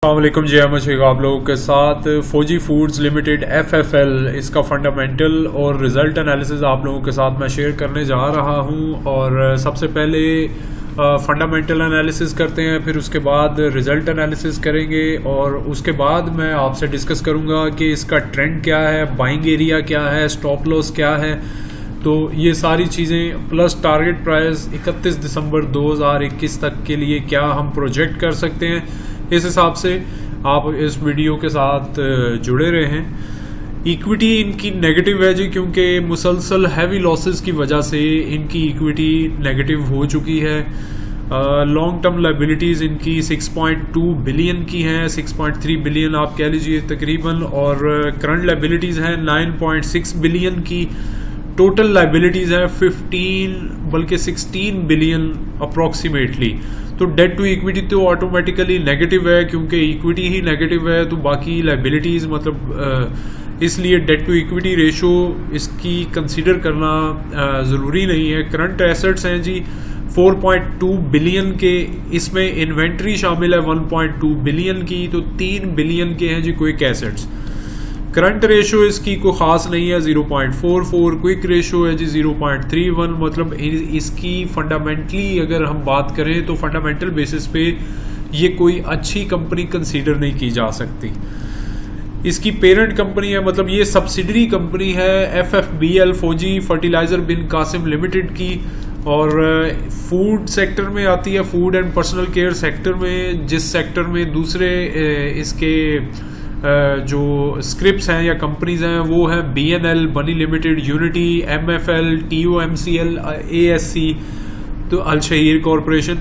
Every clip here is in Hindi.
अस्सलाम वालेकुम जी, अहमद शेख आप लोगों के साथ फौजी फूड्स लिमिटेड FFL इसका फंडामेंटल और रिज़ल्ट एनालिसिस आप लोगों के साथ मैं शेयर करने जा रहा हूं। और सबसे पहले फंडामेंटल एनालिसिस करते हैं, फिर उसके बाद रिज़ल्ट एनालिसिस करेंगे और उसके बाद मैं आपसे डिस्कस करूंगा कि इसका ट्रेंड क्या है, बाइंग एरिया क्या है, स्टॉप लॉस क्या है। तो ये सारी चीज़ें प्लस टारगेट प्राइस 31 दिसंबर 2021 तक के लिए क्या हम प्रोजेक्ट कर सकते हैं, इस हिसाब से आप इस वीडियो के साथ जुड़े रहे हैं। इक्विटी इनकी नेगेटिव है जी, क्योंकि मुसलसल हैवी लॉसेस की वजह से इनकी इक्विटी नेगेटिव हो चुकी है। लॉन्ग टर्म लाइबिलिटीज़ इनकी 6.2 बिलियन की हैं, 6.3 बिलियन आप कह लीजिए तकरीबन, और करंट लाइबिलिटीज़ हैं 9.6 बिलियन की। टोटल लाइबिलिटीज़ है 16 बिलियन अप्रॉक्सीमेटली। तो डेट टू इक्विटी तो ऑटोमेटिकली नेगेटिव है, क्योंकि इक्विटी ही नेगेटिव है तो बाकी लाइबिलिटीज़ मतलब इसलिए डेट टू इक्विटी रेशो इसकी कंसीडर करना ज़रूरी नहीं है। करंट एसेट्स हैं जी 4.2 बिलियन के, इसमें इन्वेंट्री शामिल है 1.2 बिलियन की, तो 3 बिलियन के हैं जी क्विक एसेट्स। करंट रेशो इसकी कोई ख़ास नहीं है 0.44, क्विक रेशो है जी 0.31। मतलब इसकी फंडामेंटली अगर हम बात करें तो फंडामेंटल बेसिस पे ये कोई अच्छी कंपनी कंसीडर नहीं की जा सकती। इसकी पेरेंट कंपनी है, मतलब ये सब्सिडरी कंपनी है FFBL फौजी फर्टिलाइज़र बिन कासिम लिमिटेड की, और फूड सेक्टर में आती है, food and personal care sector में, जिस सेक्टर में दूसरे इसके जो स्क्रिप्ट्स हैं या कंपनीज हैं वो हैं BNL बनी limited, unity, MFL, TOMCL, ASC, तो अल शहीर कॉरपोरेशन।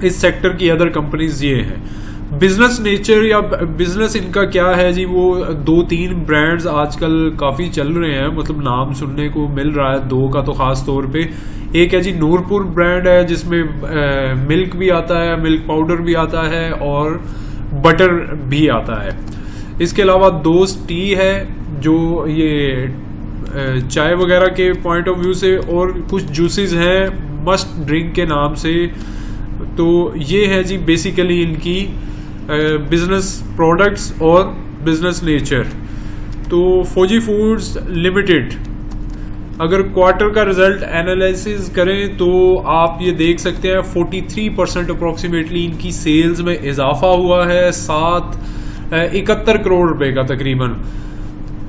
इस सेक्टर की अदर कंपनीज ये हैं। बिजनेस नेचर या बिजनेस इनका क्या है जी, वो 2-3 ब्रांड्स आजकल काफ़ी चल रहे हैं, मतलब नाम सुनने को मिल रहा है, 2 का तो ख़ास तौर पे। एक है जी नूरपुर ब्रांड है, जिसमें मिल्क भी आता है, मिल्क पाउडर भी आता है और बटर भी आता है। इसके अलावा दोस्त टी है, जो ये चाय वगैरह के पॉइंट ऑफ व्यू से, और कुछ जूसेस हैं मस्ट ड्रिंक के नाम से। तो ये है जी बेसिकली इनकी बिजनेस प्रोडक्ट्स और बिजनेस नेचर। तो फौजी फूड्स लिमिटेड अगर क्वार्टर का रिजल्ट एनालिसिस करें तो आप ये देख सकते हैं 43% अप्रॉक्सीमेटली इनकी सेल्स में इजाफा हुआ है, 71 करोड़ रुपए का तकरीबन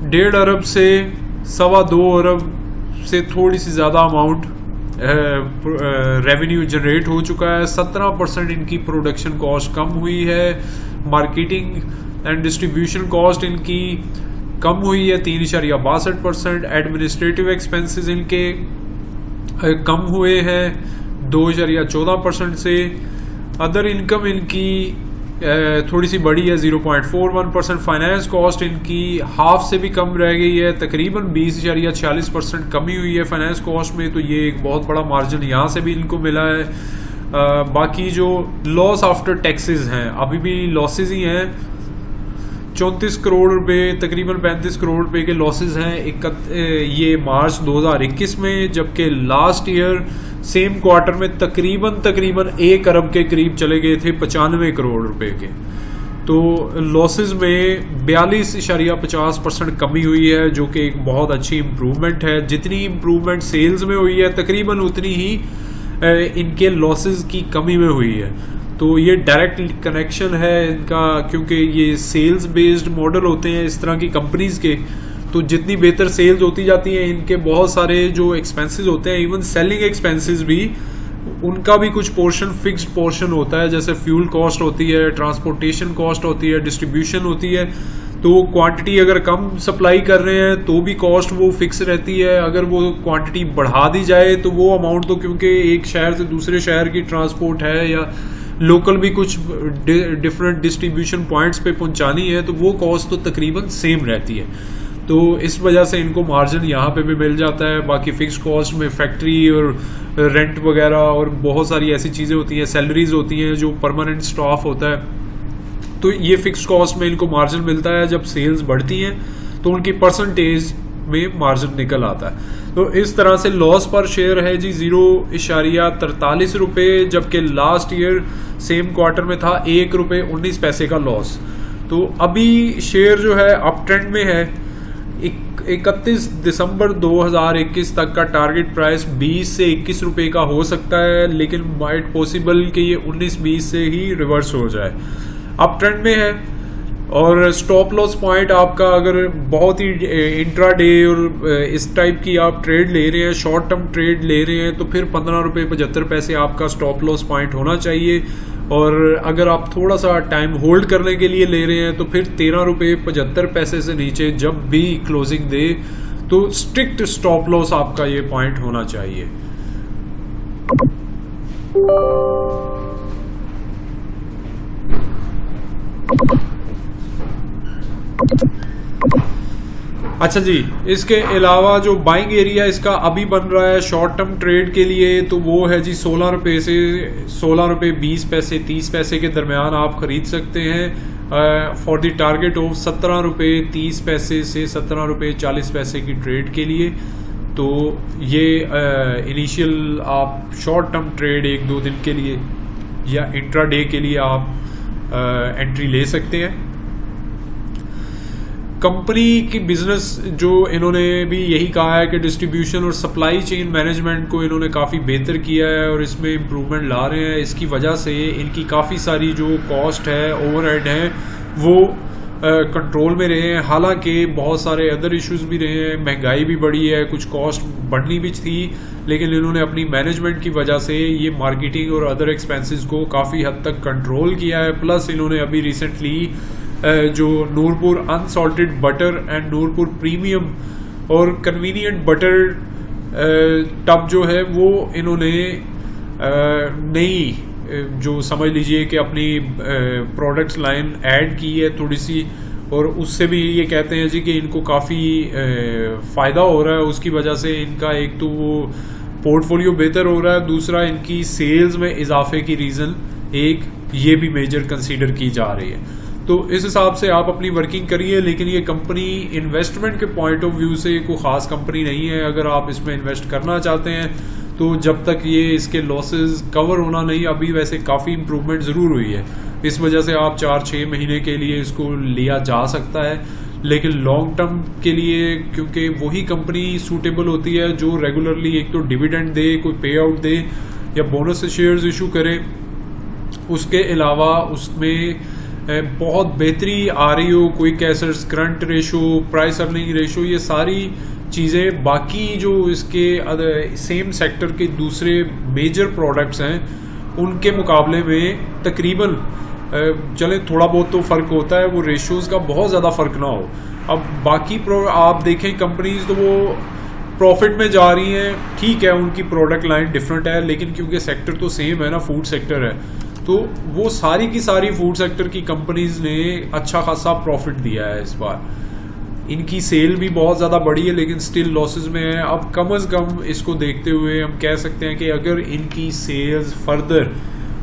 1.5 अरब से 2.25 अरब से थोड़ी सी ज़्यादा अमाउंट रेवेन्यू जनरेट हो चुका है। 17% इनकी प्रोडक्शन कॉस्ट कम हुई है, मार्केटिंग एंड डिस्ट्रीब्यूशन कॉस्ट इनकी कम हुई है 3.62%, एडमिनिस्ट्रेटिव एक्सपेंसेस इनके कम हुए हैं 2.14% से। अदर इनकम इनकी थोड़ी सी बढ़ी है 0.41%। फाइनेंस कॉस्ट इनकी हाफ से भी कम रह गई है, तकरीबन 20.46% कमी हुई है फाइनेंस कॉस्ट में, तो ये एक बहुत बड़ा मार्जिन यहाँ से भी इनको मिला है। बाकी जो लॉस आफ्टर टैक्सेस हैं अभी भी लॉसेज ही हैं, 34 करोड़ रुपए, तकरीबन 35 करोड़ रुपए के लॉसेज हैं ये मार्च 2021 में, जबकि लास्ट ईयर सेम क्वार्टर में तकरीबन 1 अरब के करीब चले गए थे, 95 करोड़ रुपए के। तो लॉसेज में 42.50% कमी हुई है, जो कि एक बहुत अच्छी इम्प्रूवमेंट है। जितनी इम्प्रूवमेंट सेल्स में हुई है तकरीबन उतनी ही इनके लॉसेज की कमी में हुई है। तो ये डायरेक्ट कनेक्शन है इनका, क्योंकि ये सेल्स बेस्ड मॉडल होते हैं इस तरह की कंपनीज के, तो जितनी बेहतर सेल्स होती जाती हैं इनके बहुत सारे जो एक्सपेंसेस होते हैं, इवन सेलिंग एक्सपेंसेस भी, उनका भी कुछ पोर्शन फिक्स्ड पोर्शन होता है, जैसे फ्यूल कॉस्ट होती है, ट्रांसपोर्टेशन कॉस्ट होती है, डिस्ट्रीब्यूशन होती है। तो क्वांटिटी अगर कम सप्लाई कर रहे हैं तो भी कॉस्ट वो फिक्स रहती है, अगर वो क्वांटिटी बढ़ा दी जाए तो वो अमाउंट, तो क्योंकि एक शहर से दूसरे शहर की ट्रांसपोर्ट है या लोकल भी कुछ डिफरेंट डिस्ट्रीब्यूशन पॉइंट्स पे पहुंचानी है, तो वो कॉस्ट तो तकरीबन सेम रहती है। तो इस वजह से इनको मार्जिन यहाँ पे भी मिल जाता है। बाकी फिक्स कॉस्ट में फैक्ट्री और रेंट वगैरह और बहुत सारी ऐसी चीज़ें होती हैं, सैलरीज होती हैं, जो परमानेंट स्टाफ होता है, तो ये फिक्स कॉस्ट में इनको मार्जिन मिलता है। जब सेल्स बढ़ती हैं तो उनकी परसेंटेज में मार्जिन निकल आता है। तो इस तरह से लॉस पर शेयर है जी 0.43 रुपये, जबकि लास्ट ईयर सेम क्वार्टर में था 1 रुपये 19 पैसे का लॉस। तो अभी शेयर जो है अप ट्रेंड में है। 31 दिसंबर 2021 तक का टारगेट प्राइस 20 से 21 रुपये का हो सकता है, लेकिन माइट पॉसिबल कि ये 19-20 से ही रिवर्स हो जाए। अप ट्रेंड में है और स्टॉप लॉस पॉइंट आपका अगर बहुत ही इंट्राडे और इस टाइप की आप ट्रेड ले रहे हैं, शॉर्ट टर्म ट्रेड ले रहे हैं, तो फिर 15 रुपये 75 पैसे आपका स्टॉप लॉस पॉइंट होना चाहिए। और अगर आप थोड़ा सा टाइम होल्ड करने के लिए ले रहे हैं तो फिर 13 रुपये 75 पैसे से नीचे जब भी क्लोजिंग दे तो स्ट्रिक्ट स्टॉप लॉस आपका ये पॉइंट होना चाहिए। अच्छा जी, इसके अलावा जो बाइंग एरिया इसका अभी बन रहा है शॉर्ट टर्म ट्रेड के लिए, तो वो है जी 16 रुपये से 16 रुपये 20 पैसे 30 पैसे के दरमियान आप खरीद सकते हैं फॉर द टारगेट ऑफ 17 रुपये 30 पैसे से 17 रुपये 40 पैसे की ट्रेड के लिए। तो ये इनिशियल आप शॉर्ट टर्म ट्रेड 1-2 दिन के लिए या इंट्राडे के लिए आप एंट्री ले सकते हैं। कंपनी की बिजनेस जो इन्होंने भी यही कहा है कि डिस्ट्रीब्यूशन और सप्लाई चेन मैनेजमेंट को इन्होंने काफ़ी बेहतर किया है और इसमें इम्प्रूवमेंट ला रहे हैं। इसकी वजह से इनकी काफ़ी सारी जो कॉस्ट है, ओवरहेड है, वो कंट्रोल में रहे हैं। हालांकि बहुत सारे अदर इश्यूज भी रहे हैं, महंगाई भी बढ़ी है, कुछ कॉस्ट बढ़नी भी थी, लेकिन इन्होंने अपनी मैनेजमेंट की वजह से ये मार्केटिंग और अदर एक्सपेंसेस को काफ़ी हद तक कंट्रोल किया है। प्लस इन्होंने अभी रिसेंटली जो Noorpur unsalted butter and Noorpur premium और कन्वीनियंट बटर टब जो है वो इन्होंने नई जो समझ लीजिए कि अपनी प्रोडक्ट्स लाइन ऐड की है थोड़ी सी, और उससे भी ये कहते हैं जी कि इनको काफ़ी फ़ायदा हो रहा है। उसकी वजह से इनका एक तो वो पोर्टफोलियो बेहतर हो रहा है, दूसरा इनकी सेल्स में इजाफे की रीज़न एक ये भी मेजर कंसीडर की जा रही है। तो इस हिसाब से आप अपनी वर्किंग करिए, लेकिन ये कंपनी इन्वेस्टमेंट के पॉइंट ऑफ व्यू से कोई ख़ास कंपनी नहीं है। अगर आप इसमें इन्वेस्ट करना चाहते हैं तो जब तक ये इसके लॉसेस कवर होना नहीं, अभी वैसे काफ़ी इम्प्रूवमेंट ज़रूर हुई है, इस वजह से आप 4-6 महीने के लिए इसको लिया जा सकता है। लेकिन लॉन्ग टर्म के लिए क्योंकि वही कंपनी सूटेबल होती है जो रेगुलरली एक तो डिविडेंड दे, कोई पे आउट दे या बोनस शेयर्स इशू करे, उसके अलावा उसमें बहुत बेहतरी आ रही हो, quick assets, current ratio, price earning ratio, ये सारी चीज़ें बाकी जो इसके सेम सेक्टर के दूसरे मेजर प्रोडक्ट्स हैं उनके मुकाबले में तकरीबन चले थोड़ा बहुत तो फ़र्क होता है, वो रेशोज़ का बहुत ज़्यादा फ़र्क ना हो। अब बाकी आप देखें कंपनीज तो वो प्रॉफिट में जा रही हैं, ठीक है, उनकी प्रोडक्ट लाइन डिफरेंट है, लेकिन क्योंकि सेक्टर तो सेम है ना, फूड सेक्टर है, तो वो सारी की सारी फूड सेक्टर की कंपनीज ने अच्छा खासा प्रॉफिट दिया है इस बार। इनकी सेल भी बहुत ज़्यादा बढ़ी है लेकिन स्टिल लॉसेस में है। अब कम से कम इसको देखते हुए हम कह सकते हैं कि अगर इनकी सेल्स फर्दर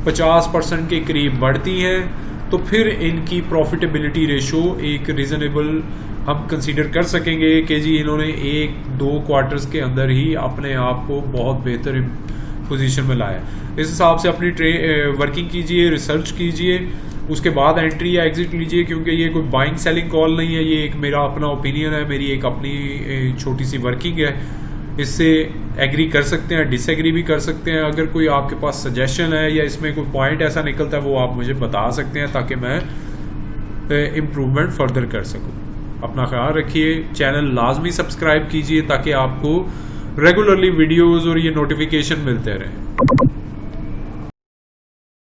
50% के करीब बढ़ती हैं तो फिर इनकी प्रॉफिटेबिलिटी रेशो एक रीज़नेबल हम कंसीडर कर सकेंगे कि जी इन्होंने 1-2 क्वार्टर्स के अंदर ही अपने आप को बहुत बेहतर पोजीशन में लाया। इस हिसाब से अपनी वर्किंग कीजिए, रिसर्च कीजिए, उसके बाद एंट्री या एग्जिट लीजिए, क्योंकि ये कोई बाइंग सेलिंग कॉल नहीं है, ये एक मेरा अपना ओपिनियन है, मेरी एक अपनी छोटी सी वर्किंग है। इससे एग्री कर सकते हैं, डिसएग्री भी कर सकते हैं। अगर कोई आपके पास सजेशन है या इसमें कोई पॉइंट ऐसा निकलता है वो आप मुझे बता सकते हैं ताकि मैं इम्प्रूवमेंट फर्दर कर सकूँ। अपना ख्याल रखिए, चैनल लाजमी सब्सक्राइब कीजिए ताकि आपको रेगुलरली वीडियोस और ये नोटिफिकेशन मिलते रहें।